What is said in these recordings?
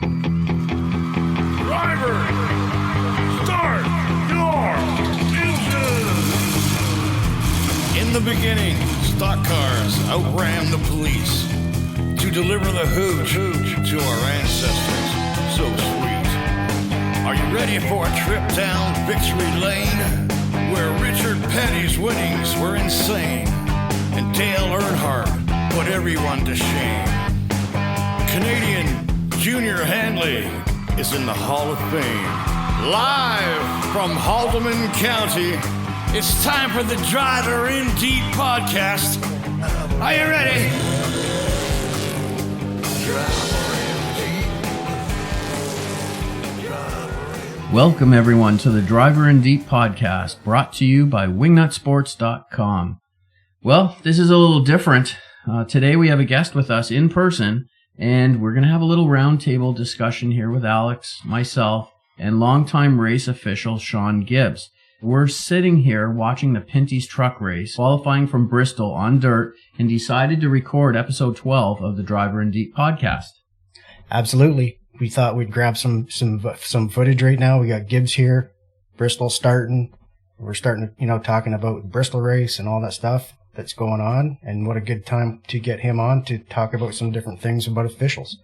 Driver, start your engine! In the beginning, stock cars outran the police to deliver the hooch to our ancestors. So sweet. Are you ready for a trip down victory lane, where Richard Petty's winnings were insane and Dale Earnhardt put everyone to shame? Canadian Junior Handley is in the Hall of Fame. Live from Haldeman County, it's time for the Driver in Deep podcast. Are you ready? Welcome everyone to the Driver in Deep podcast, brought to you by wingnutsports.com. Well, this is a little different. Today we have a guest with us in person, and we're going to have a little roundtable discussion here with Alex, myself, and longtime race official Sean Gibbs. We're sitting here watching the Pinty's truck race, qualifying from Bristol on dirt, and decided to record episode 12 of the Driver in Deep podcast. Absolutely. We thought we'd grab some footage right now. We got Gibbs here, Bristol starting. We're starting to, talking about the Bristol race and all that stuff that's going on. And what a good time to get him on to talk about some different things about officials.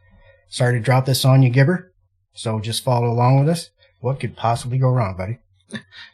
Sorry to drop this on you, Gibber. So just follow along with us. What could possibly go wrong, buddy?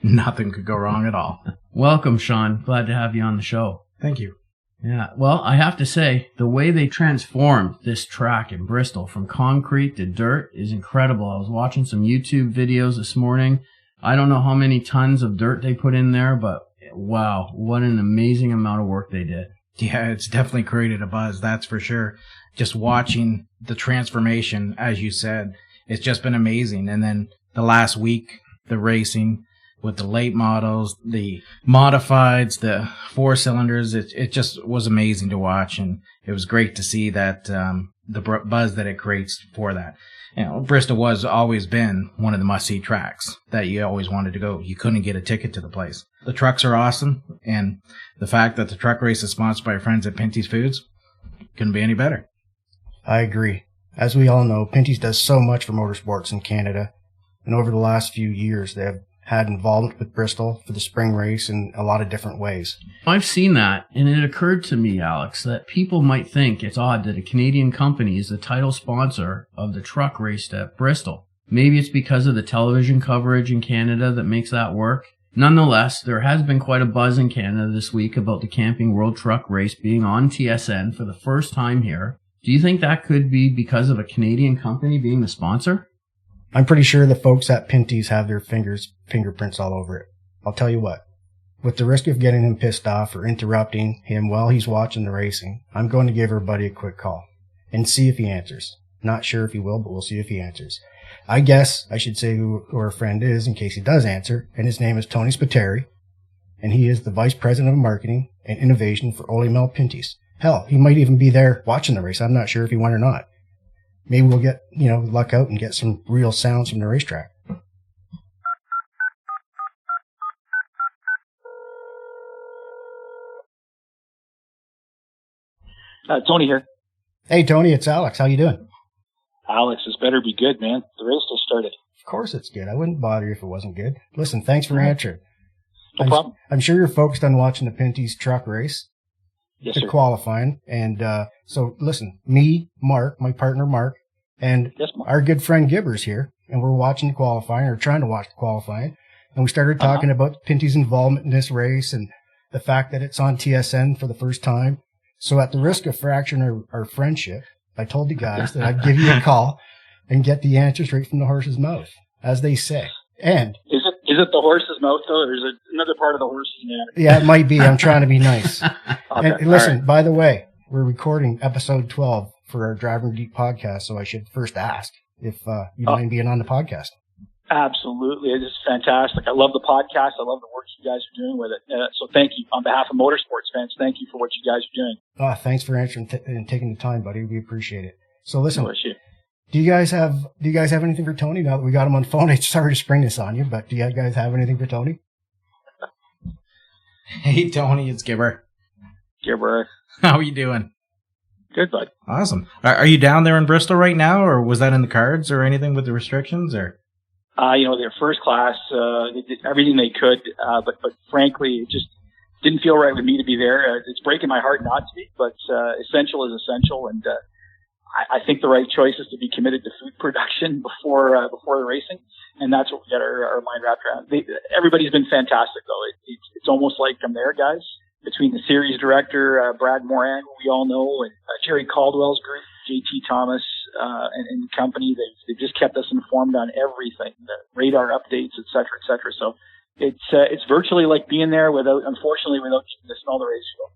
Nothing could go wrong at all. Welcome, Sean. Glad to have you on the show. Thank you. Yeah, well, I have to say, the way they transformed this track in Bristol from concrete to dirt is incredible. I was watching some YouTube videos this morning. I don't know how many tons of dirt they put in there, but wow, what an amazing amount of work they did. Yeah, it's definitely created a buzz, that's for sure. Just watching the transformation, as you said, it's just been amazing. And then the last week, the racing with the late models, the modifieds, the four cylinders, it just was amazing to watch. And it was great to see that the buzz that it creates for that. Bristol was always been one of the must-see tracks that you always wanted to go. You couldn't get a ticket to the place. The trucks are awesome, and the fact that the truck race is sponsored by our friends at Pinty's Foods couldn't be any better. I agree. As we all know, Pinty's does so much for motorsports in Canada, and over the last few years, they have had involvement with Bristol for the spring race in a lot of different ways. I've seen that, and it occurred to me, Alex, that people might think it's odd that a Canadian company is the title sponsor of the truck race at Bristol. Maybe it's because of the television coverage in Canada that makes that work. Nonetheless, there has been quite a buzz in Canada this week about the Camping World Truck Race being on TSN for the first time here. Do you think that could be because of a Canadian company being the sponsor? I'm pretty sure the folks at Pinty's have their fingerprints all over it. I'll tell you what, with the risk of getting him pissed off or interrupting him while he's watching the racing, I'm going to give everybody a quick call and see if he answers. Not sure if he will, but we'll see if he answers. I guess I should say who our friend is in case he does answer, and his name is Tony Spiteri, and he is the Vice President of Marketing and Innovation for Olymel Pinty's. Hell, he might even be there watching the race. I'm not sure if he won or not. Maybe we'll get, luck out and get some real sounds from the racetrack. Tony here. Hey, Tony, it's Alex. How you doing? Alex, this better be good, man. The race just started. Of course it's good. I wouldn't bother you if it wasn't good. Listen, thanks for answering. No problem. I'm sure you're focused on watching the Pinty's truck race. Yes, the sir. Qualifying. And so, listen, me, Mark, my partner Mark, and Yes, Mark. our good friend Gibbers here, and we're watching the qualifying, or trying to watch the qualifying, and we started talking about Pinty's involvement in this race and the fact that it's on TSN for the first time. So at the risk of fracturing our friendship, I told the guys that I'd give you a call and get the answer straight from the horse's mouth, as they say. And Is it the horse's mouth, though, or is it another part of the horse's anatomy? yeah, it might be. I'm trying to be nice. Okay, And listen, all right. by the way, we're recording episode 12 for our Driver in Deep podcast, so I should first ask if you mind being on the podcast. Absolutely. It is fantastic. I love the podcast. I love the work you guys are doing with it. So thank you. On behalf of motorsports fans, thank you for what you guys are doing. Oh, thanks for answering and taking the time, buddy. We appreciate it. So listen, No issue. do you guys have anything for Tony now that we got him on the phone? Sorry to spring this on you, but do you guys have anything for Tony? Hey, Tony, it's Gibber. Gibber. How are you doing? Good, bud. Awesome. Are you down there in Bristol right now, or was that in the cards or anything with the restrictions? Or They're first class. They did everything they could, but frankly, it just didn't feel right with me to be there. It's breaking my heart not to be, but essential is essential, and I think the right choice is to be committed to food production before the racing, and that's what we got our mind wrapped around. Everybody's been fantastic, though. It's almost like I'm there, guys. Between the series director, Brad Moran, who we all know, and Jerry Caldwell's group, JT Thomas, and the company, they've just kept us informed on everything, the radar updates, et cetera. So it's virtually like being there unfortunately, without getting to smell the race show.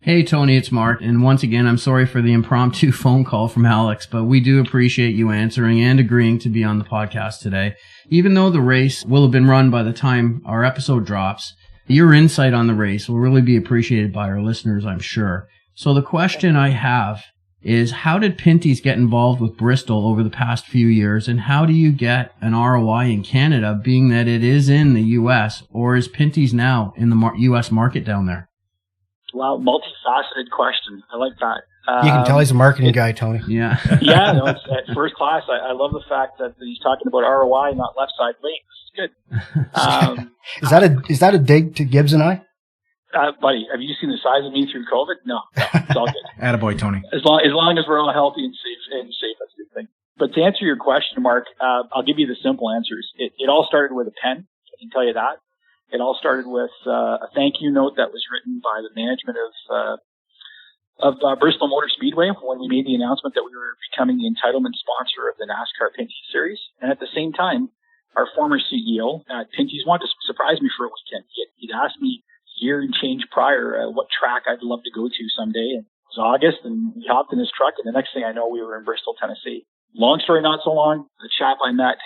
Hey, Tony, it's Mark. And once again, I'm sorry for the impromptu phone call from Alex, but we do appreciate you answering and agreeing to be on the podcast today. Even though the race will have been run by the time our episode drops, your insight on the race will really be appreciated by our listeners, I'm sure. So the question I have is, how did Pinty's get involved with Bristol over the past few years, and how do you get an ROI in Canada, being that it is in the U.S., or is Pinty's now in the U.S. market down there? Wow, multifaceted question. I like that. You can tell he's a marketing guy, Tony. Yeah. Yeah, no, it's at first class. I love the fact that he's talking about ROI, not left side lane. This is good. Is that a dig to Gibbs and I? Buddy, have you seen the size of me through COVID? No, it's all good. Attaboy, Tony. As long as we're all healthy and safe, that's a good thing. But to answer your question, Mark, I'll give you the simple answers. It all started with a pen. I can tell you that. It all started with a thank you note that was written by the management of Bristol Motor Speedway when we made the announcement that we were becoming the entitlement sponsor of the NASCAR Pinty Series. And at the same time, our former CEO at Pinty's wanted to surprise me for a weekend. He'd asked me a year and change prior what track I'd love to go to someday. And it was August, and we hopped in his truck, and the next thing I know, we were in Bristol, Tennessee. Long story not so long, the chap I met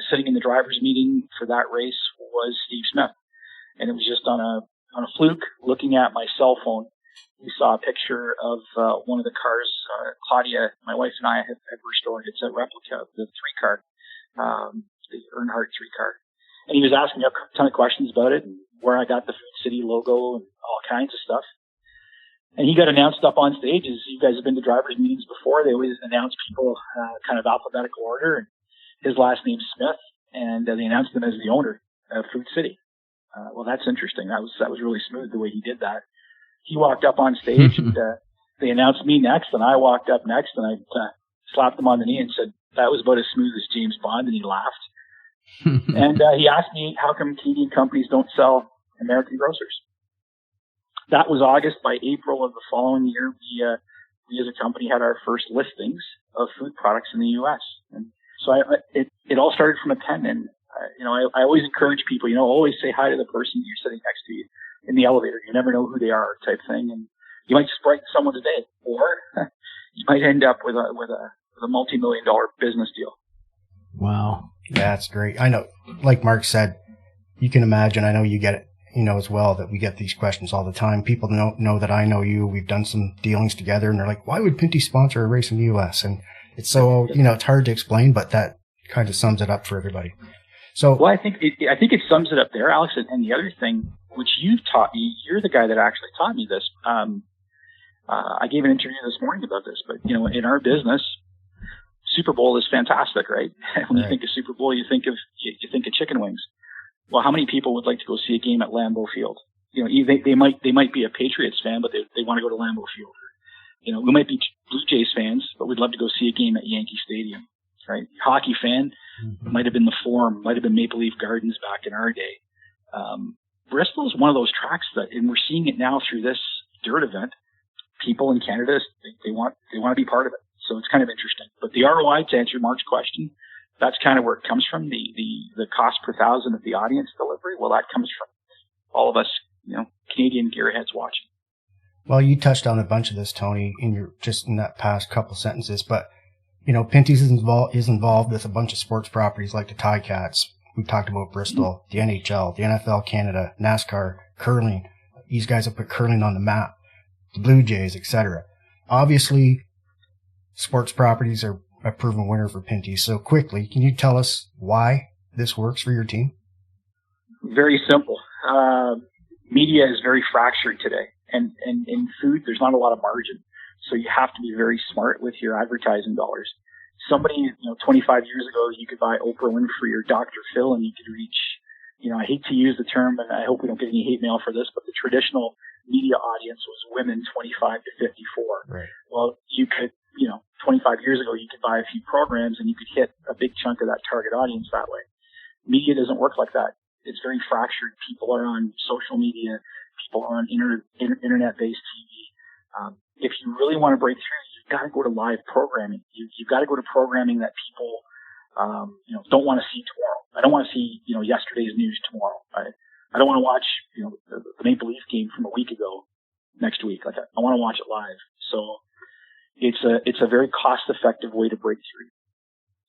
sitting in the driver's meeting for that race was Steve Smith. And it was just on a fluke, looking at my cell phone. We saw a picture of one of the cars. Claudia, my wife, and I had restored. It's a replica of the 3-car, the Earnhardt 3-car. And he was asking a ton of questions about it and where I got the Food City logo and all kinds of stuff. And he got announced up on stage. As you guys have been to drivers' meetings before, they always announce people kind of alphabetical order. And his last name's Smith, and they announced him as the owner of Food City. Well, that's interesting. That was really smooth the way he did that. He walked up on stage and they announced me next, and I walked up next, and I slapped him on the knee and said, that was about as smooth as James Bond, and he laughed. And he asked me, how come Canadian companies don't sell American grocers? That was August. By April of the following year, we as a company had our first listings of food products in the U.S. And so it all started from a pen, and I always encourage people, always say hi to the person you're sitting next to you in the elevator. You never know who they are, type thing. And you might just brighten someone's day, or you might end up with a multi-million-dollar business deal. Wow. Yeah, that's great. I know, like Mark said, you can imagine, I know you get it, as well, that we get these questions all the time. People know that I know you. We've done some dealings together, and they're like, why would Pinty sponsor a race in the U.S.? And it's so, it's hard to explain, but that kind of sums it up for everybody. So, well, I think it sums it up there, Alex. And the other thing, which you've taught me, you're the guy that actually taught me this. I gave an interview this morning about this, but in our business, Super Bowl is fantastic, right? When you think of Super Bowl, you think of chicken wings. Well, how many people would like to go see a game at Lambeau Field? They might be a Patriots fan, but they want to go to Lambeau Field. We might be Blue Jays fans, but we'd love to go see a game at Yankee Stadium, right? Hockey fan. Might have been the Forum, might have been Maple Leaf Gardens back in our day. Bristol is one of those tracks and we're seeing it now through this dirt event. People in Canada, they want to be part of it. So it's kind of interesting. But the ROI, to answer Mark's question, that's kind of where it comes from. The cost per thousand of the audience delivery. Well, that comes from all of us, Canadian gearheads watching. Well, you touched on a bunch of this, Tony, in that past couple sentences, but Pinty's is involved with a bunch of sports properties like the Ticats. We talked about Bristol, the NHL, the NFL Canada, NASCAR, curling. These guys have put curling on the map, the Blue Jays, etc. Obviously, sports properties are a proven winner for Pinty. So quickly, can you tell us why this works for your team? Very simple. Media is very fractured today. And in food, there's not a lot of margin. So you have to be very smart with your advertising dollars. Somebody, 25 years ago, you could buy Oprah Winfrey or Dr. Phil and you could reach, I hate to use the term, and I hope we don't get any hate mail for this, but the traditional media audience was women 25 to 54. Right. Well, you could, 25 years ago, you could buy a few programs and you could hit a big chunk of that target audience that way. Media doesn't work like that. It's very fractured. People are on social media. People are on internet-based TV. If you really want to break through, you've got to go to live programming. You've got to go to programming that people, don't want to see tomorrow. I don't want to see, yesterday's news tomorrow. I don't want to watch, the Maple Leaf game from a week ago next week. Like I want to watch it live. So it's a very cost-effective way to break through.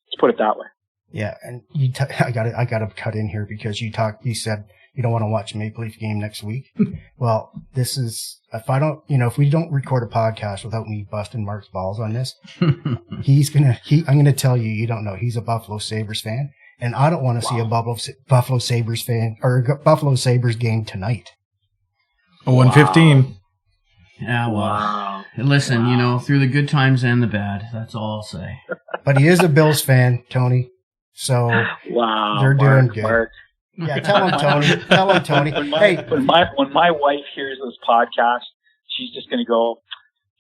Let's put it that way. Yeah, and I gotta cut in here because you said you don't want to watch Maple Leaf game next week. Well, this is, if we don't record a podcast without me busting Mark's balls on this, I'm gonna tell you, you don't know, he's a Buffalo Sabres fan, and I don't want to see a Buffalo Sabres fan or a Buffalo Sabres game tonight. 1:15. Yeah, well, listen, through the good times and the bad, that's all I'll say. But he is a Bills fan, Tony. So they're doing good. Mark. Yeah, tell him, Tony. Tell him, Tony. When my wife hears this podcast, she's just going to go,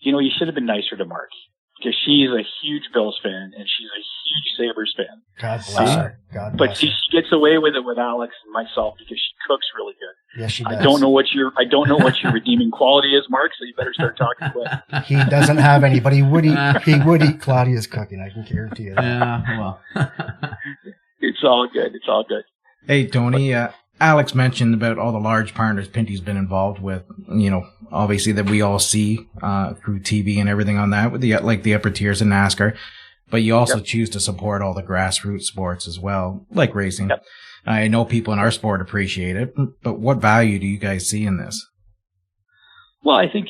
you should have been nicer to Mark, because she's a huge Bills fan and she's a huge Sabres fan. God bless her. But she gets away with it with Alex and myself because she cooks really good. Yes, she does. I don't know what your redeeming quality is, Mark. So you better start talking quick. He doesn't have any, but he would eat Claudia's cooking. I can guarantee you that. Yeah, well, it's all good. It's all good. Hey, Tony, Alex mentioned about all the large partners Pinty's been involved with, obviously that we all see through TV and everything on that, with the upper tiers in NASCAR. But you also choose to support all the grassroots sports as well, like racing. Yep. I know people in our sport appreciate it, but what value do you guys see in this? Well, I think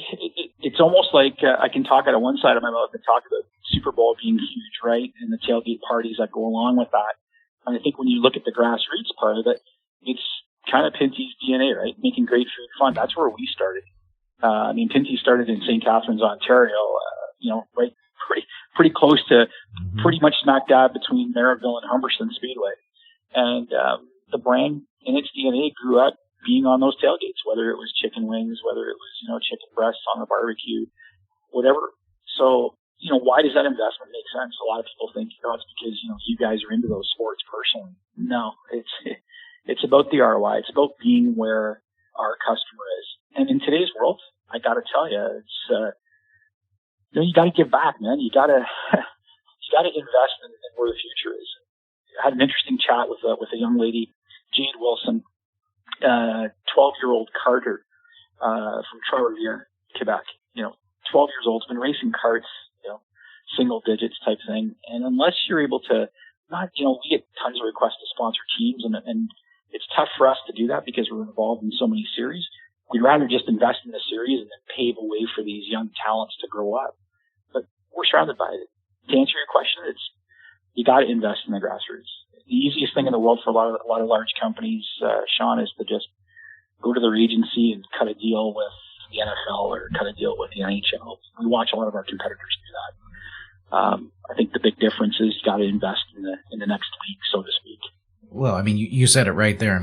it's almost like I can talk out of one side of my mouth and talk about Super Bowl being huge, right? And the tailgate parties that go along with that. And I think when you look at the grassroots part of it, it's kind of Pinty's DNA, right? Making great food fun. That's where we started. Pinty started in St. Catharines, Ontario, right, pretty close to, pretty much smack dab between Merivale and Humberston Speedway. And the brand in its DNA grew up being on those tailgates, whether it was chicken wings, whether it was, chicken breasts on the barbecue, whatever. So, why does that investment make sense? A lot of people think, it's because, you guys are into those sports personally. No, it's about the ROI. It's about being where our customer is. And in today's world, I got to tell you, it's, you got to give back, man. You got to invest in where the future is. I had an interesting chat with a young lady, Jade Wilson, 12-year-old karter, from Trois-Rivières, Quebec. 12 years old, has been racing karts, single digits type thing. And unless you're able to we get tons of requests to sponsor teams, and it's tough for us to do that because we're involved in so many series. We'd rather just invest in the series and then pave a way for these young talents to grow up. But we're surrounded by it. To answer your question, you got to invest in the grassroots. The easiest thing in the world for a lot of large companies, Sean, is to just go to their agency and cut a deal with the NFL or cut a deal with the NHL. We watch a lot of our competitors do that. I think the big difference is you got to invest in the next league, so to speak. Well, you said it right there.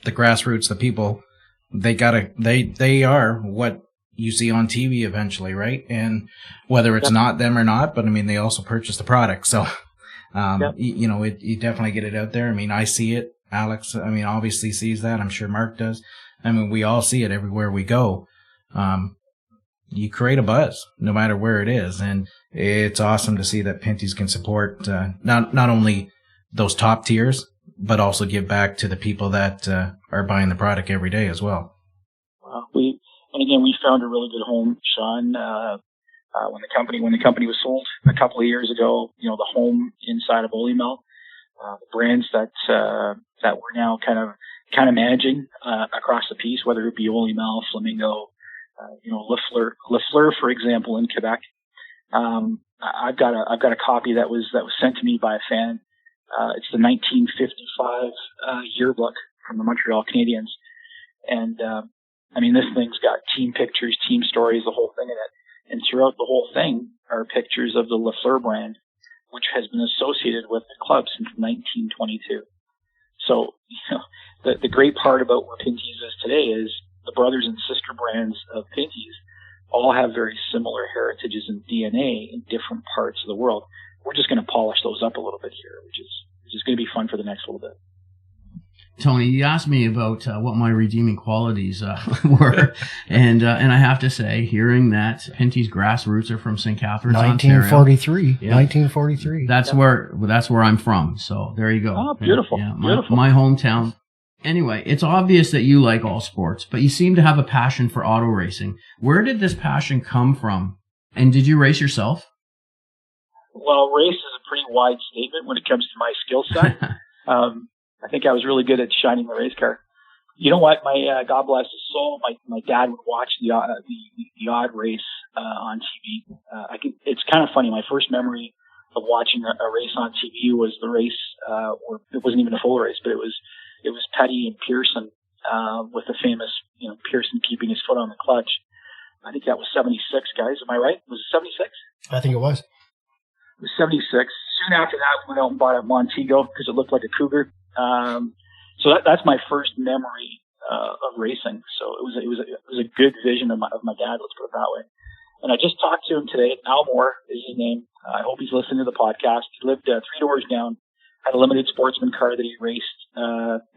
The grassroots, the people, they are what you see on TV eventually, right? And whether it's not them or not, but they also purchase the product. So, you definitely get it out there. I see it. Alex, obviously sees that. I'm sure Mark does. We all see it everywhere we go. You create a buzz no matter where it is. And it's awesome to see that Pinty's can support, not only those top tiers, but also give back to the people that, are buying the product every day as well. Well, we found a really good home, Sean. When the company was sold a couple of years ago, the home inside of Olymel, the brands that we're now kind of managing, across the piece, whether it be Olymel, Flamingo, Lafleur, for example, in Quebec. I've got a copy that was sent to me by a fan. It's the 1955 yearbook from the Montreal Canadiens, and this thing's got team pictures, team stories, the whole thing in it. And throughout the whole thing are pictures of the Lafleur brand, which has been associated with the club since 1922. So, the great part about where Pinty's is today is the brothers and sister brands of Pinty's all have very similar heritages and DNA in different parts of the world. We're just going to polish those up a little bit here, which is going to be fun for the next little bit. Tony, you asked me about what my redeeming qualities were, and I have to say, hearing that Pinty's grassroots are from St. Catharines, 1943. Ontario, 1943. That's where I'm from. So there you go. Oh, beautiful. Yeah, Beautiful. My hometown. Anyway, it's obvious that you like all sports, but you seem to have a passion for auto racing. Where did this passion come from? And did you race yourself? Well, race is a pretty wide statement when it comes to my skill set. I think I was really good at shining the race car. You know what? My God bless his soul. My dad would watch the odd race on TV. It's kind of funny. My first memory of watching a race on TV was the race, or it wasn't even a full race, but it was Petty and Pearson with the famous, Pearson keeping his foot on the clutch. I think that was 76, guys. Am I right? Was it 76? I think it was. It was 76. Soon after that, we went out and bought a Montego because it looked like a Cougar. So that's my first memory of racing. So it was a good vision of my dad. Let's put it that way. And I just talked to him today. Al Moore is his name. I hope he's listening to the podcast. He lived 3 doors down. Had a limited sportsman car that he raced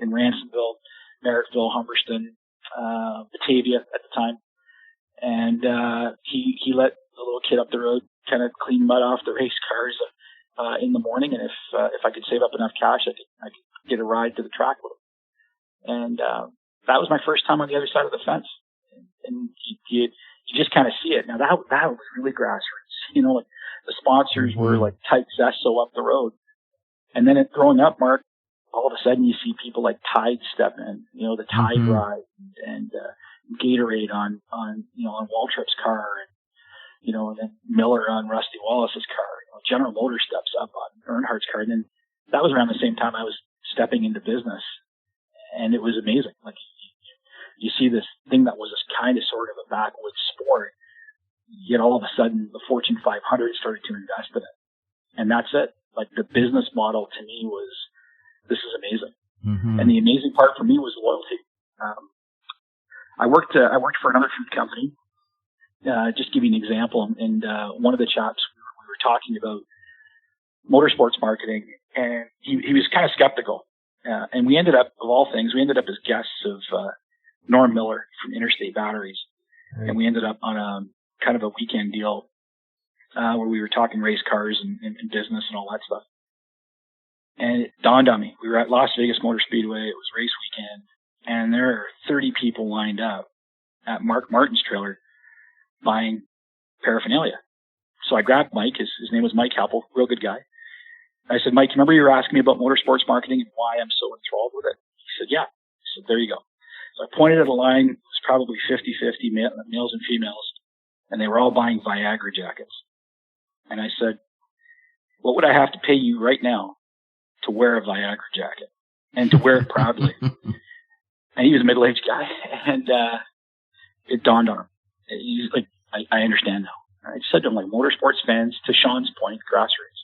in Ransomville, Merrittville, Humberston, Batavia at the time. And he let the little kid up the road kind of clean mud off the race cars in the morning, and if I could save up enough cash, I could get a ride to the track with him. And that was my first time on the other side of the fence. And you just kind of see it. Now that was really grassroots. Like the sponsors were like Type Zesso up the road. And then growing up, Mark, all of a sudden you see people like Tide step in, the Tide ride and Gatorade on Waltrip's car, and then Miller on Rusty Wallace's car. General Motors steps up on Earnhardt's car. And then that was around the same time I was stepping into business. And it was amazing. Like you see this thing that was this kind of sort of a backwoods sport, yet all of a sudden the Fortune 500 started to invest in it. And that's it. Like the business model to me was, this is amazing. Mm-hmm. And the amazing part for me was loyalty. I worked for another food company. Just give you an example. And one of the chaps, we were talking about motorsports marketing, and he was kind of skeptical. And we ended up, of all things, as guests of Norm Miller from Interstate Batteries. Right. And we ended up on a kind of a weekend deal where we were talking race cars and business and all that stuff. And it dawned on me. We were at Las Vegas Motor Speedway. It was race weekend. And there are 30 people lined up at Mark Martin's trailer buying paraphernalia. So I grabbed Mike. His name was Mike Heppel, real good guy. I said, Mike, remember you were asking me about motorsports marketing and why I'm so enthralled with it? He said, yeah. I said, there you go. So I pointed at a line. It was probably 50-50 males and females, and they were all buying Viagra jackets. And I said, what would I have to pay you right now to wear a Viagra jacket and to wear it proudly? And he was a middle-aged guy, and it dawned on him. He's like, I understand now. I said to him, like, motorsports fans, to Sean's point, grassroots,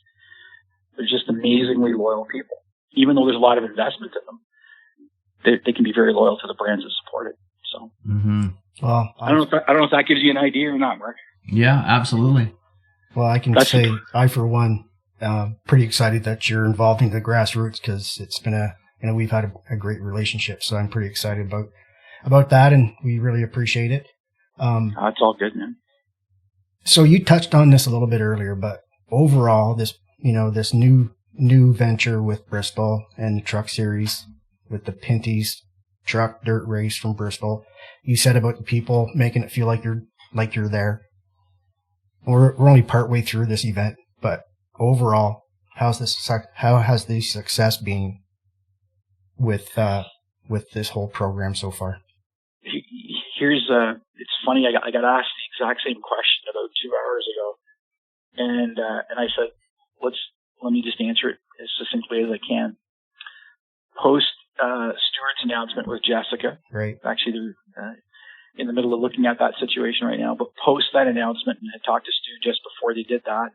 they're just amazingly loyal people. Even though there's a lot of investment in them, they can be very loyal to the brands that support it. So, well, I don't know if that gives you an idea or not, Mark. Yeah, absolutely. Well, I can say I, for one, pretty excited that you're involved in the grassroots, because it's been we've had a great relationship. So I'm pretty excited about that, and we really appreciate it. It's all good, man. So you touched on this a little bit earlier, but overall, this new venture with Bristol and the truck series with the Pinty's truck dirt race from Bristol, you said about the people making it feel like you're there. We're only partway through this event, but overall, how has the success been with this whole program so far? It's funny. I got asked the exact same question about 2 hours ago, and I said, let me just answer it as succinctly as I can. Post Stuart's announcement with Jessica, right? Actually, in the middle of looking at that situation right now. But post that announcement, and I talked to Stu just before they did that,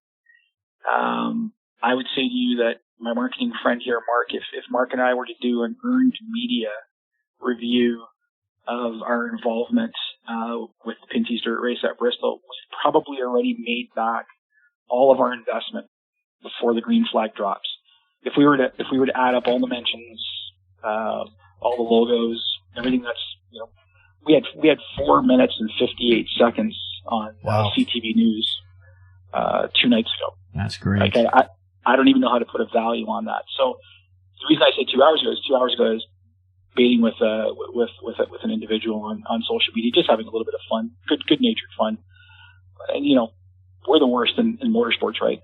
I would say to you that my marketing friend here, Mark, if Mark and I were to do an earned media review of our involvement with the Pinty's Dirt Race at Bristol, we've probably already made back all of our investment before the green flag drops. If we were to add up all the mentions, all the logos, everything that's, we had 4 minutes and 58 seconds on CTV News 2 nights ago. That's great. Like I don't even know how to put a value on that. So the reason I say 2 hours ago is 2 hours ago I was debating with an individual on social media, just having a little bit of fun, good natured fun. And we're the worst in motorsports, right?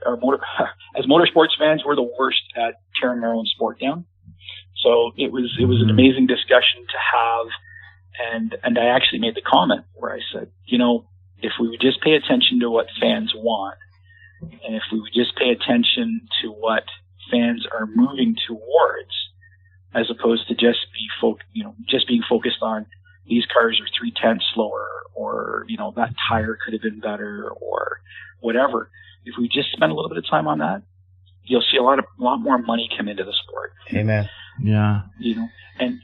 As motorsports fans, we're the worst at tearing our own sport down. So it was an amazing discussion to have, and I actually made the comment where I said, if we would just pay attention to what fans want, and if we would just pay attention to what fans are moving towards, as opposed to just being focused on these cars are 0.3 slower, or that tire could have been better, or whatever. If we just spend a little bit of time on that, you'll see a lot more money come into the sport. Amen. Yeah. And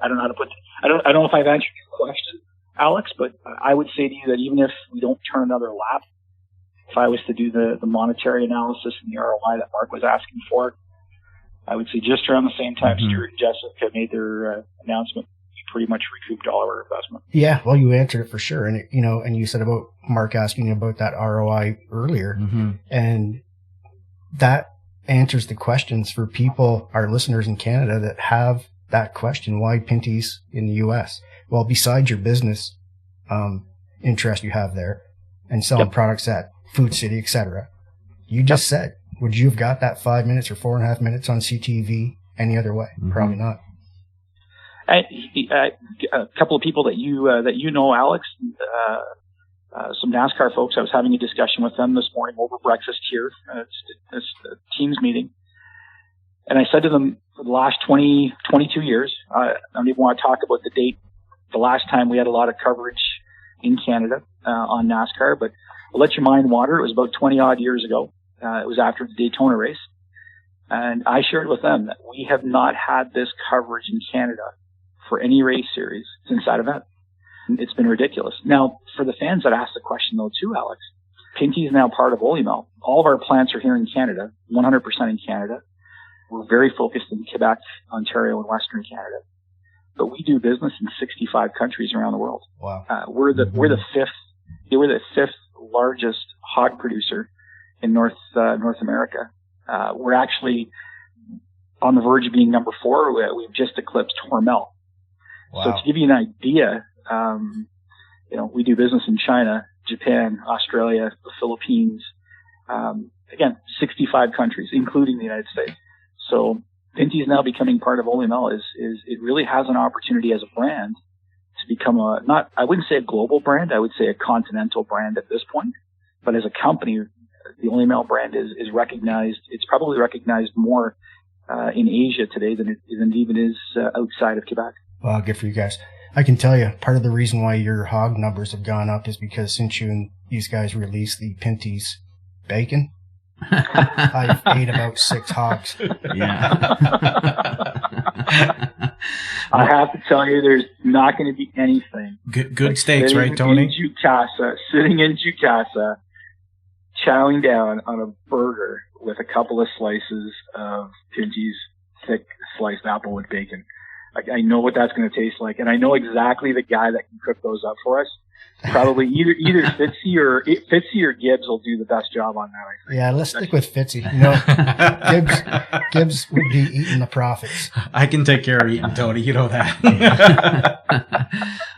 I don't know how to put. I don't know if I've answered your question, Alex, but I would say to you that even if we don't turn another lap, if I was to do the monetary analysis and the ROI that Mark was asking for, I would say just around the same time Stuart and Jessica made their announcement, we pretty much recouped all our investment. Yeah, well, you answered it for sure. And, and you said about Mark asking about that ROI earlier. Mm-hmm. And that answers the questions for people, our listeners in Canada, that have that question, why Pinty's in the U.S.? Well, besides your business interest you have there and selling products at Food City, etc., you just said, would you have got that 5 minutes or 4.5 minutes on CTV any other way? Mm-hmm. Probably not. A couple of people that you know, Alex, some NASCAR folks, I was having a discussion with them this morning over breakfast here. It's a Teams meeting. And I said to them, for the last 22 years, I don't even want to talk about the date, the last time we had a lot of coverage in Canada on NASCAR, but I'll let your mind wander. It was about 20 odd years ago. It was after the Daytona race. And I shared with them that we have not had this coverage in Canada for any race series since that event. It's been ridiculous. Now, for the fans that asked the question, though, too, Alex, Pinty is now part of Olymel. All of our plants are here in Canada, 100% in Canada. We're very focused in Quebec, Ontario, and Western Canada. But we do business in 65 countries around the world. Wow. We're the fifth largest hog producer in North America. We're actually on the verge of being number 4. We've just eclipsed Hormel. Wow. So to give you an idea, we do business in China, Japan, Australia, the Philippines, again, 65 countries, including the United States. So Pinty is now becoming part of Olymel. Is it really has an opportunity as a brand to become I wouldn't say a global brand, I would say a continental brand at this point. But as a company, the Olymel brand is recognized. It's probably recognized more in Asia today than it even is outside of Quebec. Well, good for you guys. I can tell you, part of the reason why your hog numbers have gone up is because since you and these guys released the Pinty's bacon, I've ate about 6 hogs. Yeah. I have to tell you, there's not going to be anything. Good steaks, right, Tony? Sitting in Jukasa, chowing down on a burger with a couple of slices of Pinty's thick sliced applewood bacon. I know what that's going to taste like, and I know exactly the guy that can cook those up for us. Probably either Fitzy or Gibbs will do the best job on that. Yeah, let's stick with Fitzy. Gibbs would be eating the profits. I can take care of eating, Tony. You know that.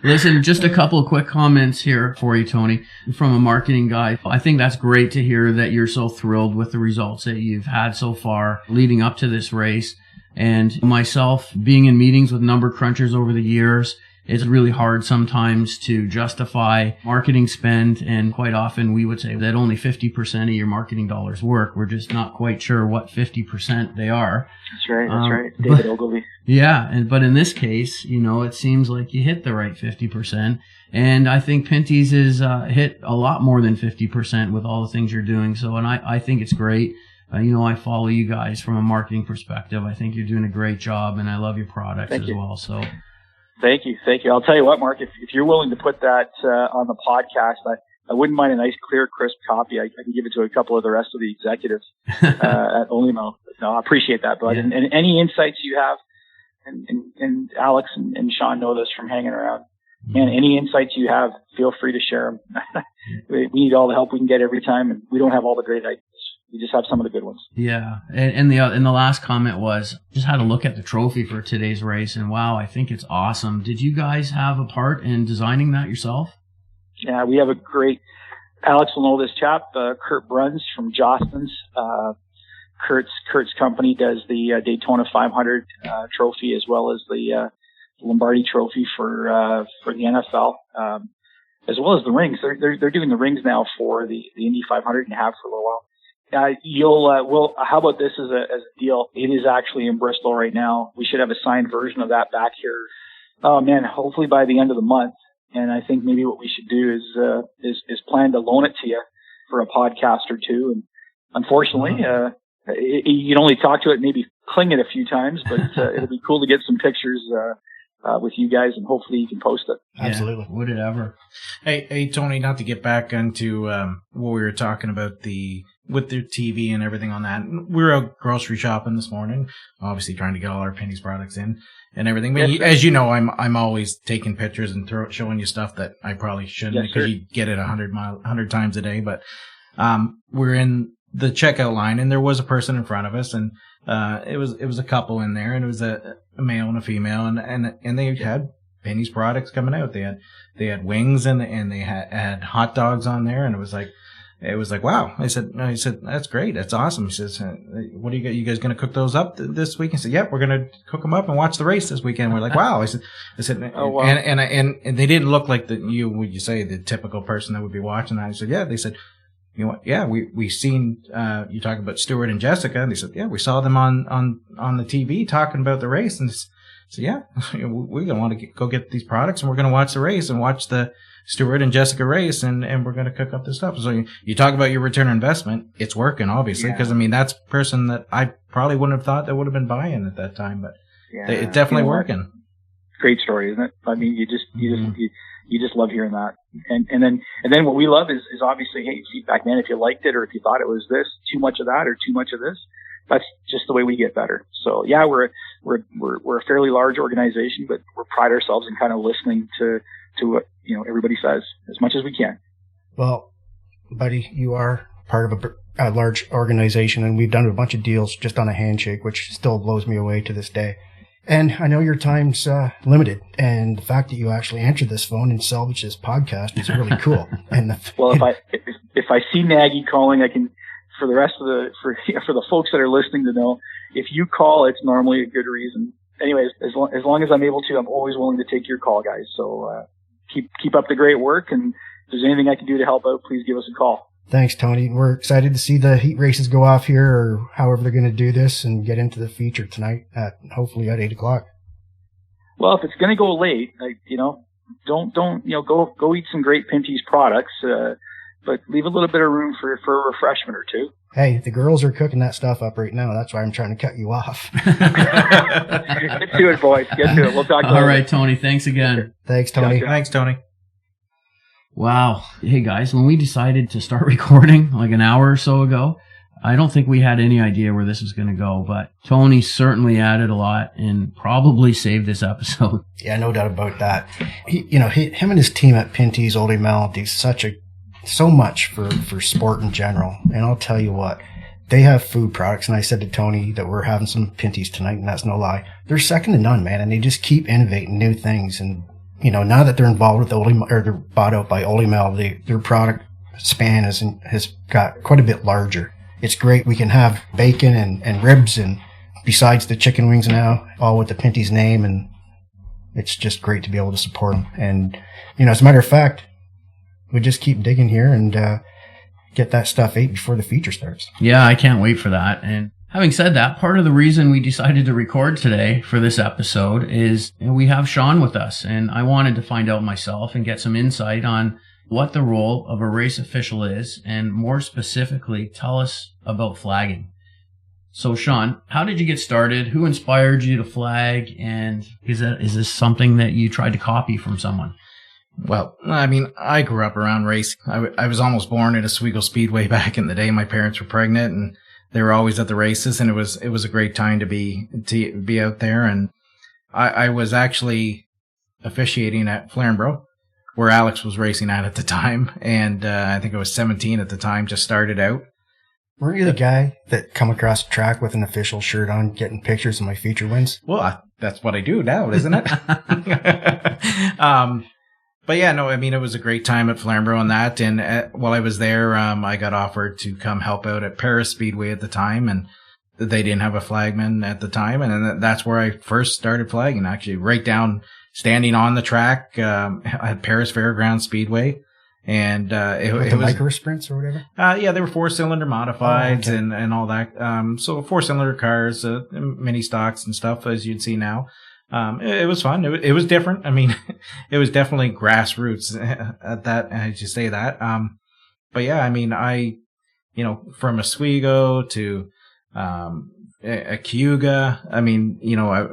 Listen, just a couple of quick comments here for you, Tony, from a marketing guy. I think that's great to hear that you're so thrilled with the results that you've had so far leading up to this race. And myself, being in meetings with number crunchers over the years, it's really hard sometimes to justify marketing spend. And quite often we would say that only 50% of your marketing dollars work. We're just not quite sure what 50% they are. That's right. That's right. David Ogilvy. Yeah. But in this case, it seems like you hit the right 50%. And I think Pinty's is hit a lot more than 50% with all the things you're doing. So, and I think it's great. I follow you guys from a marketing perspective. I think you're doing a great job, and I love your products as well. So, thank you. I'll tell you what, Mark. If you're willing to put that on the podcast, I wouldn't mind a nice, clear, crisp copy. I can give it to a couple of the rest of the executives at Olymel. No, I appreciate that, bud. Yeah. And any insights you have, and Alex and Sean know this from hanging around. And any insights you have, feel free to share them. We need all the help we can get every time, and we don't have all the great ideas. We just have some of the good ones. Yeah, and the last comment was, just had a look at the trophy for today's race, and wow, I think it's awesome. Did you guys have a part in designing that yourself? Yeah, we have a great, Alex will know this chap, Kurt Bruns from Jostens. Kurt's company does the Daytona 500 trophy, as well as the Lombardi Trophy for the NFL, as well as the rings. They're doing the rings now for the Indy 500 and have for a little while. How about this as a deal? It is actually in Bristol right now. We should have a signed version of that back here. Oh man, hopefully by the end of the month. And I think maybe what we should do is plan to loan it to you for a podcast or two. And unfortunately, you can only talk to it, maybe cling it a few times, but it'll be cool to get some pictures with you guys, and hopefully you can post it. Absolutely. Yeah, would it ever? Hey, Tony, not to get back into what we were talking about with the TV and everything on that. We were out grocery shopping this morning, obviously trying to get all our Pinty's products in and everything. But as you know, I'm always taking pictures and showing you stuff that I probably shouldn't, because you get it 100 times a day. But we're in the checkout line, and there was a person in front of us, and it was a couple in there, and it was a male and a female, and they had Pinty's products coming out. They had wings, and they had hot dogs on there, and it was like, wow. I said, that's great. That's awesome. He says, what do you guys going to cook those up this week? I said, yep, we're going to cook them up and watch the race this weekend. We're like, wow. I said, oh, wow. And they didn't look like the typical person that would be watching that. I said, yeah. They said, you know what? Yeah, we seen, you talk about Stuart and Jessica. And they said, yeah, we saw them on the TV talking about the race. And so, yeah, we're going to want to go get these products, and we're going to watch the race and watch the Stuart and Jessica race, and we're going to cook up this stuff. So you talk about your return on investment. It's working, obviously, because that's a person that I probably wouldn't have thought that would have been buying at that time, but it's definitely working. Great story, isn't it? I mean, you just love hearing that. And then what we love is obviously, hey, feedback, man. If you liked it, or if you thought it was this, too much of that or too much of this, that's just the way we get better. So yeah, we're a fairly large organization, but we pride ourselves in kind of listening to what everybody says as much as we can. Well, buddy, you are part of a large organization, and we've done a bunch of deals just on a handshake, which still blows me away to this day. And I know your time's limited, and the fact that you actually answered this phone and salvaged this podcast is really cool. Well, if I see Nagy calling, I can, for the rest of for the folks that are listening to know, if you call, it's normally a good reason. Anyways, as long as I'm able to, I'm always willing to take your call, guys. So keep up the great work, and if there's anything I can do to help out, please give us a call. Thanks, Tony. We're excited to see the heat races go off here, or however they're going to do this, and get into the feature tonight hopefully at 8:00. Well, if it's going to go late, don't go eat some great Pinty's products, but leave a little bit of room for a refreshment or two. Hey, the girls are cooking that stuff up right now. That's why I'm trying to cut you off. Get to it, boys. Get to it. We'll talk later. All right, Tony. Thanks again. Thanks, Tony. Thanks, Tony. Wow. Hey, guys, when we decided to start recording like an hour or so ago, I don't think we had any idea where this was going to go, but Tony certainly added a lot and probably saved this episode. Yeah, no doubt about that. Him and his team at Pinty's Olymel do so much for sport in general. And I'll tell you what, they have food products. And I said to Tony that we're having some Pinty's tonight, and that's no lie. They're second to none, man. And they just keep innovating new things. And, now that they're involved with Olymel, or they're bought out by Olymel, their product span has got quite a bit larger. It's great. We can have bacon and ribs, and besides the chicken wings now, all with the Pinty's name. And it's just great to be able to support them. And, as a matter of fact, we just keep digging here and get that stuff ate before the feature starts. Yeah, I can't wait for that. And having said that, part of the reason we decided to record today for this episode is we have Sean with us, and I wanted to find out myself and get some insight on what the role of a race official is, and more specifically, tell us about flagging. So, Sean, how did you get started? Who inspired you to flag? And is this something that you tried to copy from someone? Well, I mean, I grew up around racing. I was almost born at Oswego Speedway back in the day. My parents were pregnant, and they were always at the races, and it was a great time to be out there. And I was actually officiating at Flarenborough, where Alex was racing at the time, and I think I was 17 at the time, just started out. Weren't you the guy that come across the track with an official shirt on, getting pictures of my feature wins? Well, that's what I do now, isn't it? But yeah, no, I mean, it was a great time at Flarenborough and that. And while I was there, I got offered to come help out at Paris Speedway at the time, and they didn't have a flagman at the time. And then that's where I first started flagging, actually, right down, standing on the track at Paris Fairgrounds Speedway. And it was micro sprints or whatever. Yeah, they were 4-cylinder modifieds and all that. So 4-cylinder cars, mini stocks and stuff, as you'd see now. It was fun. It was different. I mean, it was definitely grassroots at that, as you say that. But yeah, I mean, from Oswego to Cayuga, I mean,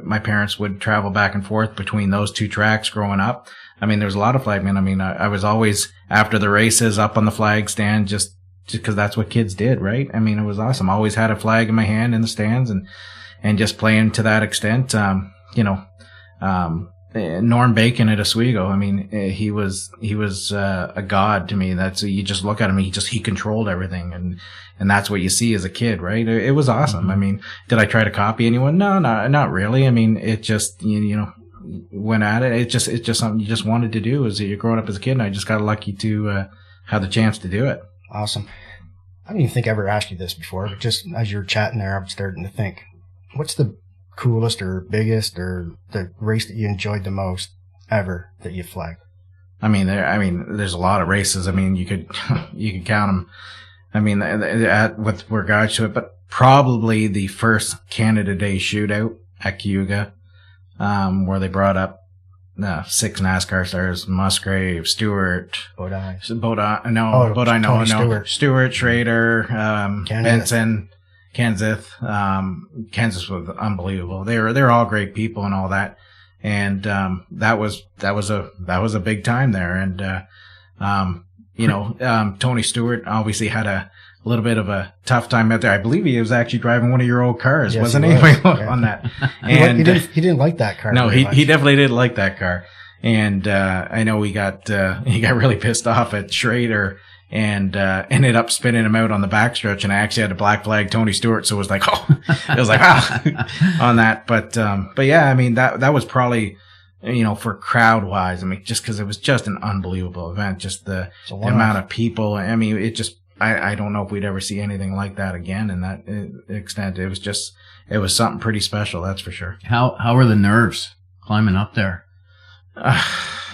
my parents would travel back and forth between those two tracks growing up. I mean, there was a lot of flagmen. I mean, I was always after the races up on the flag stand just because that's what kids did, right? I mean, it was awesome. Always had a flag in my hand in the stands and just playing to that extent. Norm Bacon at Oswego, I mean, he was a god to me. You just look at him, he controlled everything, and that's what you see as a kid, right? It was awesome. Mm-hmm. I mean, did I try to copy anyone? No, not really. I mean, it just, went at it. It's just something you just wanted to do as you're growing up as a kid, and I just got lucky to have the chance to do it. Awesome. I don't even think I ever asked you this before, but just as you were chatting there, I'm starting to think, what's the coolest or biggest or the race that you enjoyed the most ever that you flagged? I mean, there's a lot of races. I mean, you could count them. I mean, with regards to it, but probably the first Canada Day shootout at Cayuga, where they brought up 6 NASCAR stars: Musgrave, Stewart, Bodine, Stewart, Schrader, Benson, Kenseth. Kenseth was unbelievable. They're all great people and all that. And, that was a big time there. And, Tony Stewart obviously had a little bit of a tough time out there. I believe he was actually driving one of your old cars, wasn't he? On that. And he didn't like that car. No, he definitely didn't like that car. And, I know he got really pissed off at Schrader and ended up spinning him out on the backstretch. And I actually had to black flag Tony Stewart, so it was like, on that. But yeah, I mean, that was probably, for crowd wise, I mean, just because it was just an unbelievable event, just the amount of people. I mean, it just, I don't know if we'd ever see anything like that again in that extent. It was something pretty special, that's for sure. How were the nerves climbing up there?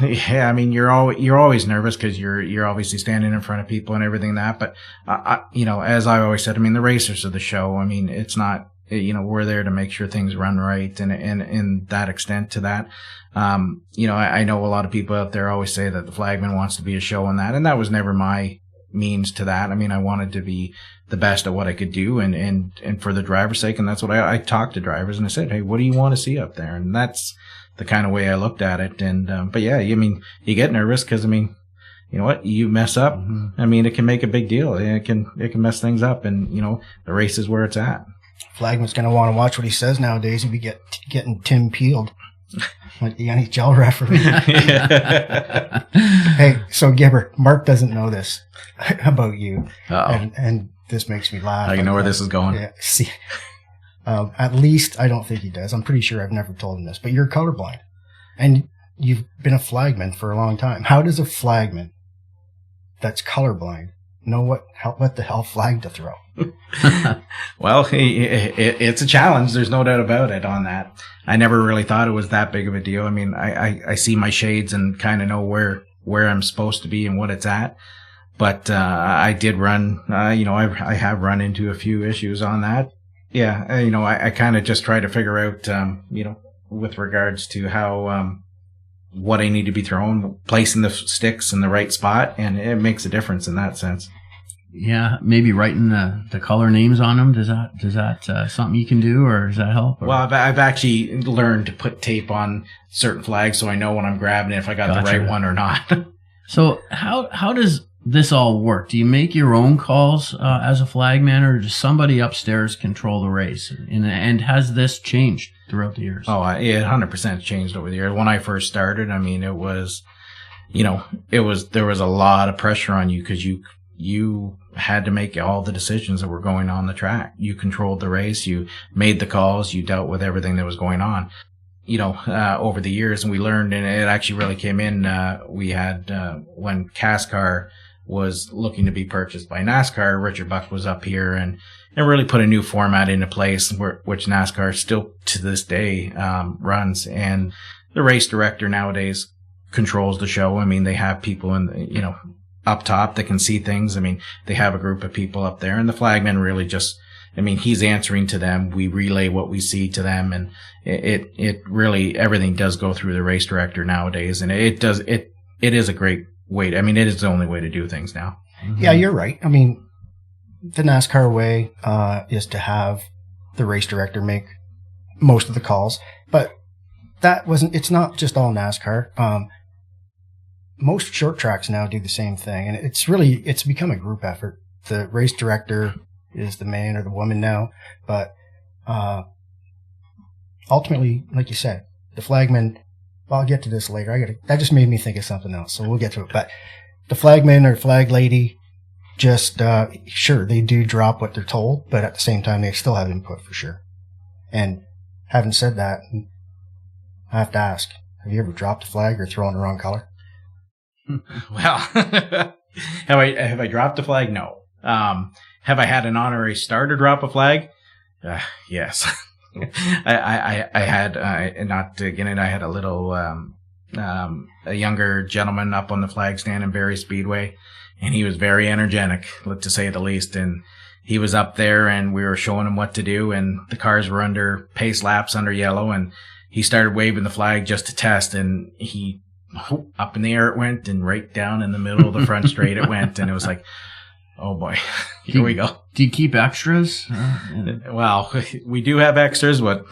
Yeah, I mean, you're always nervous because you're obviously standing in front of people and everything that. But as I always said, I mean, the racers are the show. I mean, it's not, we're there to make sure things run right, and that extent to that. I know a lot of people out there always say that the flagman wants to be a show and that was never my means to that. I mean, I wanted to be the best at what I could do, and for the driver's sake, and that's what I talked to drivers and I said, hey, what do you want to see up there? And that's the kind of way I looked at it. And but yeah, I mean, you get nervous because, I mean, you know what, you mess up, I mean, it can make a big deal. It can mess things up, and the race is where it's at. Flagman's going to want to watch what he says nowadays. He'd be getting Tim peeled like the NHL referee. Hey, so Gibber, Mark doesn't know this about you. And this makes me laugh. I know where this is going. Yeah, see, at least I don't think he does. I'm pretty sure I've never told him this, but you're colorblind, and you've been a flagman for a long time. How does a flagman that's colorblind know what the hell flag to throw. Well, it's a challenge. There's no doubt about it on that. I never really thought it was that big of a deal. I mean, I see my shades and kind of know where I'm supposed to be and what it's at. But I did run, I have run into a few issues on that. Yeah, I kind of just try to figure out, with regards to how, what I need to be throwing, placing the sticks in the right spot, and it makes a difference in that sense. Yeah, maybe writing the color names on them. Does that something you can do, or does that help? Or? Well, I've actually learned to put tape on certain flags so I know when I'm grabbing it if I got the right one or not. So how does this all work? Do you make your own calls as a flagman, or does somebody upstairs control the race? And has this changed throughout the years? Oh, it 100% changed over the years. When I first started, I mean, it was, there was a lot of pressure on you because you had to make all the decisions that were going on the track. You controlled the race. You made the calls. You dealt with everything that was going on. Over the years, and we learned, and it actually really came in. We had when CASCAR was looking to be purchased by NASCAR, Richard Buck was up here and really put a new format into place, which NASCAR still to this day runs. And the race director nowadays controls the show. I mean, they have people up top that can see things. I mean, they have a group of people up there, and the flagman really just, he's answering to them. We relay what we see to them, and it really, everything does go through the race director nowadays, and it is a great way. It is the only way to do things now. Mm-hmm. Yeah, you're right. I mean, the NASCAR way is to have the race director make most of the calls, but it's not just all NASCAR. Most short tracks now do the same thing, and it's become a group effort. The race director is the man or the woman now, but ultimately, like you said, the flagman, well, I'll get to this later. That just made me think of something else, so we'll get to it. But the flagman or flag lady, just sure, they do drop what they're told, but at the same time, they still have input for sure. And having said that, I have to ask, have you ever dropped a flag or thrown the wrong color? Well, have I dropped a flag? No. Have I had an honorary starter drop a flag? Yes. I had, not to get in, I had a little, a younger gentleman up on the flag stand in Barrie Speedway, and he was very energetic, to say the least. And he was up there, and we were showing him what to do, and the cars were under pace laps under yellow, and he started waving the flag just to test, and up in the air it went, and right down in the middle of the front straight it went, and it was like, oh boy, here we go. Do you keep extras? Well, we do have extras, but,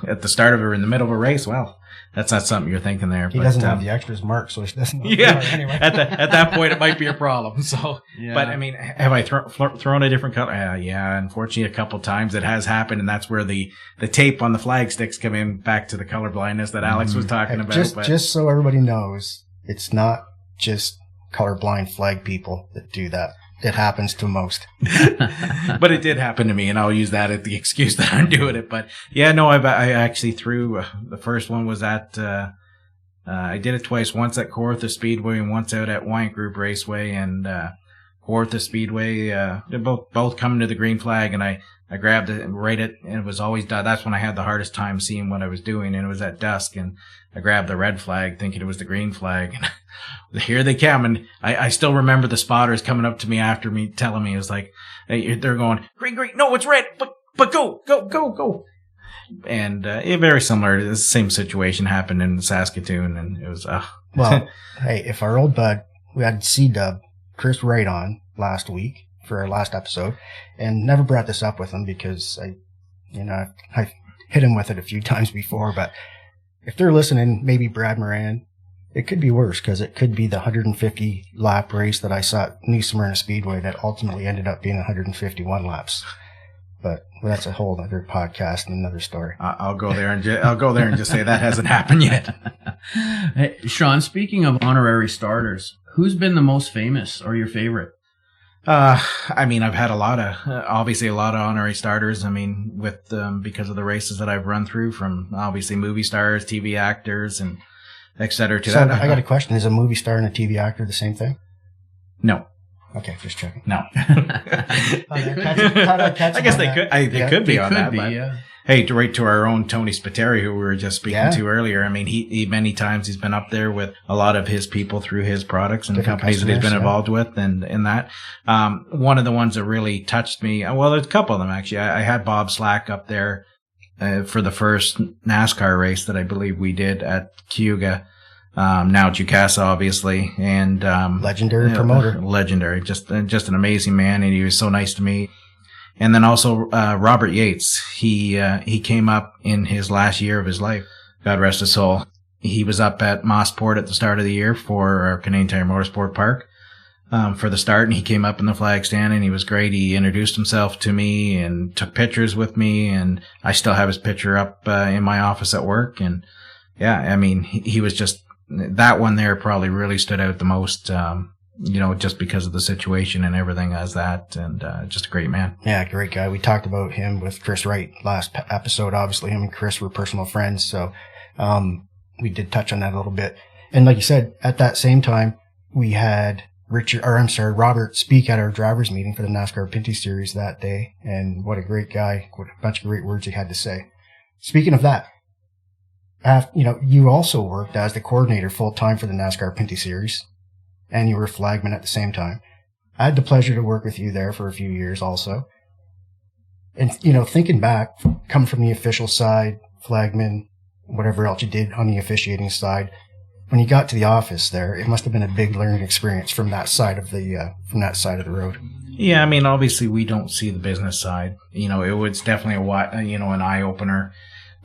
at the start of or in the middle of a race, well, that's not something you're thinking there. He doesn't have the extras marked, so he doesn't. Yeah, anyway. at that point, it might be a problem. So, yeah. But have I thrown a different color? Yeah, unfortunately, a couple times it has happened, and that's where the tape on the flag sticks come in, back to the color blindness that Alex was talking about. Just so everybody knows, it's not just colorblind flag people that do that. It happens to most. But it did happen to me, and I'll use that as the excuse that I'm doing it. But yeah, no, I actually threw, the first one was at, I did it twice, once at Kawartha Speedway and once out at Wyant Group Raceway. And Kawartha Speedway, they're both coming to the green flag, and I grabbed it and and it was always, that's when I had the hardest time seeing what I was doing, and it was at dusk, and I grabbed the red flag thinking it was the green flag, and here they come. And I still remember the spotters coming up to me after me, telling me, it was like, they're going, green, no, it's red, but go. And very similar. The same situation happened in Saskatoon, and it was, well, hey, if our old bud, we had C-Dub, Chris Wright on last week for our last episode, and never brought this up with him because I hit him with it a few times before, but if they're listening, maybe Brad Moran, it could be worse, because it could be the 150 lap race that I saw at New Smyrna Speedway that ultimately ended up being 151 laps. But that's a whole other podcast and another story. I'll go there and just say that hasn't happened yet. Hey, Sean, speaking of honorary starters, who's been the most famous or your favorite? I've had obviously a lot of honorary starters. Because of the races that I've run through, from obviously movie stars, TV actors, and et cetera. I got a question. Is a movie star and a TV actor the same thing? No. Okay, just checking. No. I guess they could. They could be on that. But yeah. hey, right to our own Tony Spiteri, who we were just speaking to earlier. I mean, he many times he's been up there with a lot of his people through his products and Different companies that he's been customers, involved with, and in that. One of the ones that really touched me. Well, there's a couple of them actually. I had Bob Slack up there for the first NASCAR race that I believe we did at Cayuga. Now Jucasa, obviously, and legendary promoter, legendary, just an amazing man, and he was so nice to me. And then also Robert Yates, he came up in his last year of his life. God rest his soul. He was up at Mossport at the start of the year for our Canadian Tire Motorsport Park for the start, and he came up in the flag stand, and he was great. He introduced himself to me and took pictures with me, and I still have his picture up in my office at work. And yeah, I mean, he was just. That one there probably really stood out the most, just because of the situation and everything as that, and just a great man. Yeah, great guy. We talked about him with Chris Wright last episode. Obviously, him and Chris were personal friends, so we did touch on that a little bit. And like you said, at that same time, we had Robert speak at our drivers meeting for the NASCAR Pinty Series that day, and what a great guy! What a bunch of great words he had to say. Speaking of that. You also worked as the coordinator full-time for the NASCAR Pinty Series, and you were a flagman at the same time. I had the pleasure to work with you there for a few years also. And, thinking back, come from the official side, flagman, whatever else you did on the officiating side, when you got to the office there, it must have been a big learning experience from that side of the road. Yeah, I mean, obviously we don't see the business side. It was definitely an eye-opener.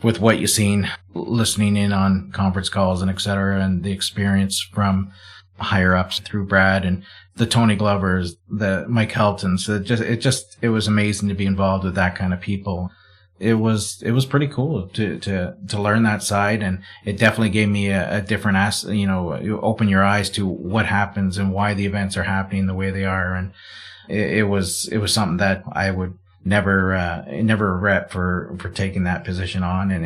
With what you've seen, listening in on conference calls and et cetera, and the experience from higher ups through Brad and the Tony Glovers, the Mike Heltons. It was amazing to be involved with that kind of people. It was pretty cool to learn that side, and it definitely gave me a different you open your eyes to what happens and why the events are happening the way they are. And it was something that I would never regret for taking that position on, and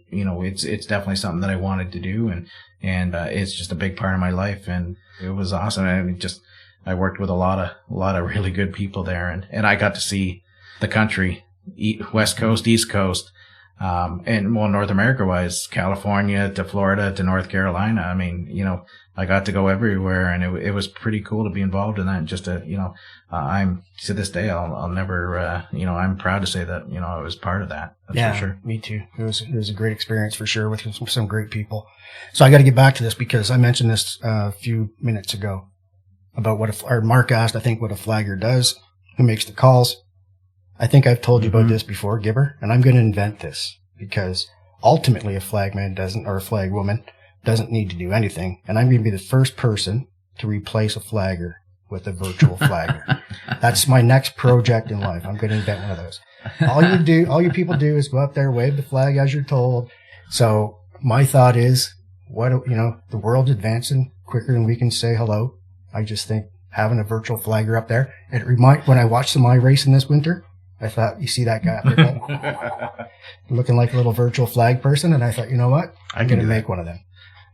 it's definitely something that I wanted to do, and it's just a big part of my life, and it was awesome. I worked with a lot of really good people there, and I got to see the country, West Coast, East Coast, and North America wise, California to Florida to North Carolina. I mean, I got to go everywhere, and it was pretty cool to be involved in that. And just I'm to this day, I'll never, I'm proud to say that, I was part of that. That's for sure. Me too. It was a great experience for sure with some great people. So I got to get back to this because I mentioned this a few minutes ago about Mark asked, I think, what a flagger does, who makes the calls. I think I've told you about this before, Gibber, and I'm going to invent this because ultimately a flagman or a flagwoman doesn't need to do anything, and I'm going to be the first person to replace a flagger with a virtual flagger. That's my next project in life. I'm going to invent one of those. All you people do is go up there, wave the flag as you're told. So my thought is, the world's advancing quicker than we can say hello. I just think having a virtual flagger up there, when I watched the My Racing this winter, I thought, you see that guy up there looking like a little virtual flag person, and I thought, you know what? I'm going to make one of them.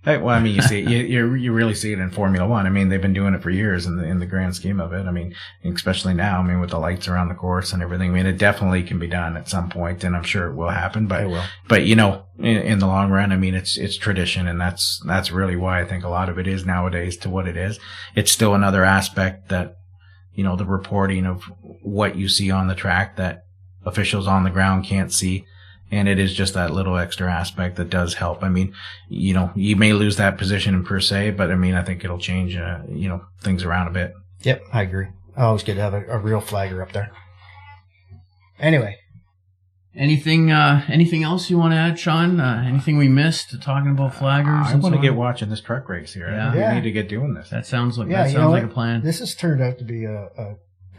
Hey, well, I mean, you see, you really see it in Formula One. I mean, they've been doing it for years in the grand scheme of it. I mean, especially now, I mean, with the lights around the course and everything. I mean, it definitely can be done at some point, and I'm sure it will happen. But it will. But in the long run, I mean, it's tradition, and that's really why I think a lot of it is nowadays to what it is. It's still another aspect that, the reporting of what you see on the track that officials on the ground can't see. And it is just that little extra aspect that does help. I mean, you may lose that position per se, but I mean, I think it'll change, things around a bit. Yep, I agree. I always get to have a real flagger up there. Anyway. Anything else you want to add, Sean? Anything we missed talking about flaggers? I want to get watching this truck race here. Yeah. We need to get doing this. That sounds like a plan. This has turned out to be a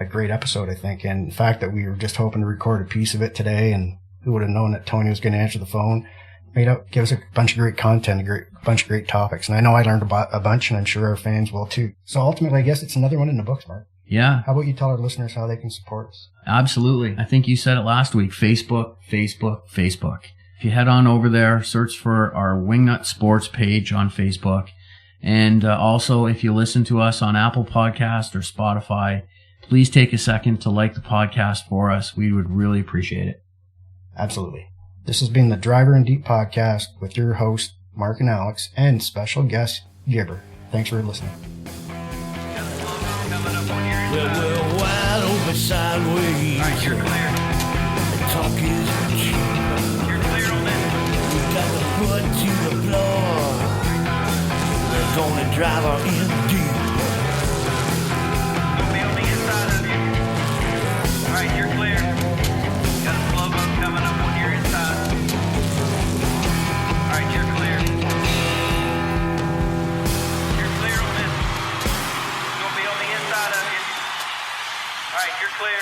great episode, I think. And the fact that we were just hoping to record a piece of it today, and who would have known that Tony was going to answer the phone, give us a bunch of great content, a bunch of great topics. And I know I learned a bunch, and I'm sure our fans will too. So ultimately, I guess it's another one in the books, Mark. Yeah. How about you tell our listeners how they can support us? Absolutely. I think you said it last week. Facebook. If you head on over there, search for our Wingnut Sports page on Facebook, And also, if you listen to us on Apple Podcast or Spotify, please take a second to like the podcast for us. We would really appreciate it. Absolutely. This has been the Driver in Deep podcast with your host, Mark and Alex, and special guest, Gibber. Thanks for listening. Well, we're wide open sideways. All right, you're clear. The talk is cheap. You're clear on this. We got the foot to the floor. We're gonna drive her in deep. Gonna be on the inside of you. All right, you're clear. Got a slow boat coming up on your inside. All right, you're clear. You're clear on this. Gonna be on the inside of you. All right, you're clear.